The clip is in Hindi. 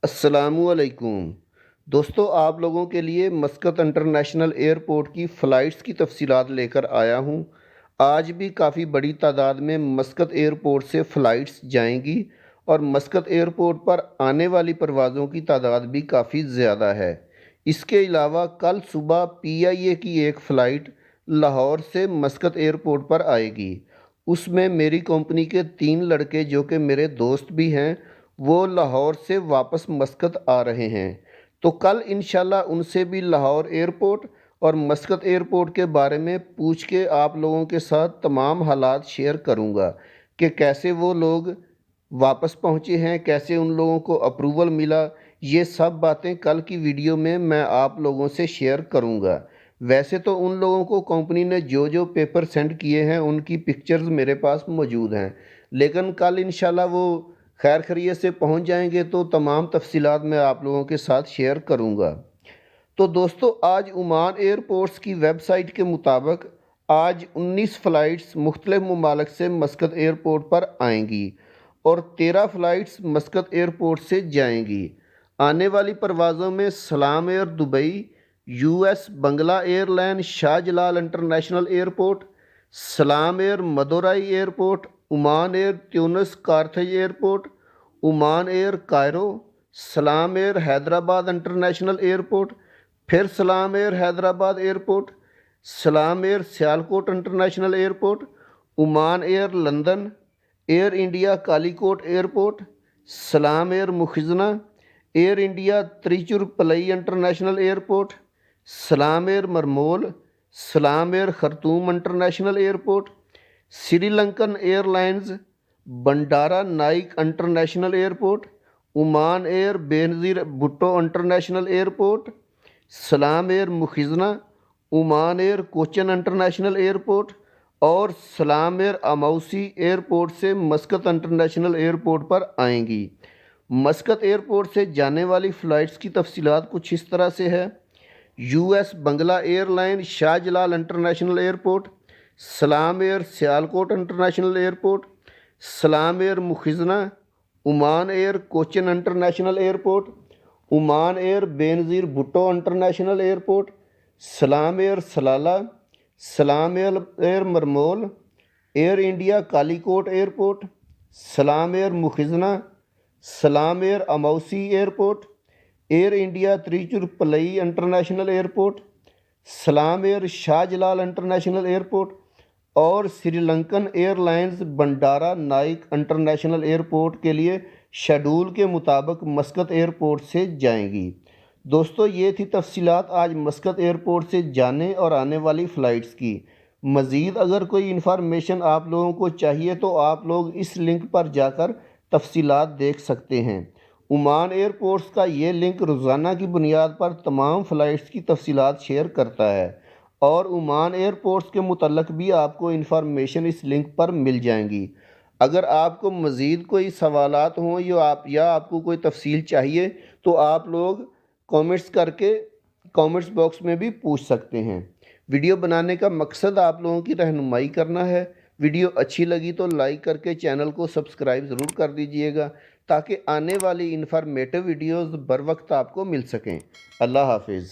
अस्सलामुअलैकुम दोस्तों, आप लोगों के लिए मस्कत इंटरनेशनल एयरपोर्ट की फ़्लाइट्स की तफसीलात लेकर आया हूं। आज भी काफ़ी बड़ी तादाद में मस्कत एयरपोर्ट से फ़्लाइट्स जाएंगी और मस्कत एयरपोर्ट पर आने वाली परवाज़ों की तादाद भी काफ़ी ज़्यादा है। इसके अलावा कल सुबह PIA की एक फ़्लाइट लाहौर से मस्कत एयरपोर्ट पर आएगी। उसमें मेरी कंपनी के 3 लड़के जो कि मेरे दोस्त भी हैं, वो लाहौर से वापस मस्कत आ रहे हैं। तो कल इंशाल्लाह उनसे भी लाहौर एयरपोर्ट और मस्कत एयरपोर्ट के बारे में पूछ के आप लोगों के साथ तमाम हालात शेयर करूंगा कि कैसे वो लोग वापस पहुंचे हैं, कैसे उन लोगों को अप्रूवल मिला। ये सब बातें कल की वीडियो में मैं आप लोगों से शेयर करूंगा। वैसे तो उन लोगों को कंपनी ने जो जो पेपर सेंड किए हैं उनकी पिक्चर्स मेरे पास मौजूद हैं, लेकिन कल इंशाल्लाह वो खैर खैरियत से पहुंच जाएंगे तो तमाम तफसीलात मैं आप लोगों के साथ शेयर करूंगा। तो दोस्तों, आज ओमान एयरपोर्ट्स की वेबसाइट के मुताबिक आज 19 फ़्लाइट्स मुख्तलिफ ममालिक से मस्कत एयरपोर्ट पर आएंगी और 13 फ़्लाइट्स मस्कत एयरपोर्ट से जाएंगी। आने वाली परवाज़ों में Salam Air Dubai, US Bangla airline Shahjalal international airport, Salam Air Madurai airport, Oman Air Tunis Carthage airport, Oman Air Cairo, Salam Air Hyderabad international airport, फिर Salam Air Hyderabad airport, Salam Air Sialkot international airport, Oman Air London, Air India Calicut airport, Salam Air Mukhaizna, Air India Tiruchirappalli international airport, Salam Air Marmul, Salam Air Khartoum international airport, SriLankan airlines Bandaranaike international airport, Oman Air Benazir Bhutto international airport, Salam Air Mukhaizna, Oman Air Cochin international airport और सलाम एयर अमौसी एयरपोर्ट से मस्कत इंटरनेशनल एयरपोर्ट पर आएंगी। मस्कत एयरपोर्ट से जाने वाली फ़्लाइट्स की तफसीलात कुछ इस तरह से है। US Bangla airline Shahjalal international airport, Salam Air Sialkot international airport, Salam Air Mukhaizna, Oman Air Cochin international airport, Oman Air Benazir Bhutto international airport, Salam Air Salalah, Salam Air Marmul, Air India Calicut airport, Salam Air Mukhaizna, Salam Air Amausi airport, Air India Tiruchirappalli international airport, Salam Air Shahjalal international airport और SriLankan airlines Bandaranaike international airport के लिए शेड्यूल के मुताबिक मस्कत एयरपोर्ट से जाएंगी। दोस्तों, ये थी तफसीलात आज मस्कत एयरपोर्ट से जाने और आने वाली फ़्लाइट्स की। मज़ीद अगर कोई इन्फॉर्मेशन आप लोगों को चाहिए तो आप लोग इस लिंक पर जाकर तफसीलात देख सकते हैं। ओमान एयरपोर्ट्स का ये लिंक रोज़ाना की बुनियाद पर तमाम फ़्लाइट्स की तफसीलात शेयर करता है और ओमान एयरपोर्ट्स के मुतल्लक भी आपको इन्फॉर्मेशन इस लिंक पर मिल जाएंगी। अगर आपको मज़ीद कोई सवालात हों या आपको कोई तफसील चाहिए तो आप लोग कमेंट्स करके कमेंट्स बॉक्स में भी पूछ सकते हैं। वीडियो बनाने का मकसद आप लोगों की रहनुमाई करना है। वीडियो अच्छी लगी तो लाइक करके चैनल को सब्सक्राइब ज़रूर कर दीजिएगा ताकि आने वाली इन्फॉर्मेटिव वीडियोज़ बर वक्त आपको मिल सकें। अल्लाह हाफिज़।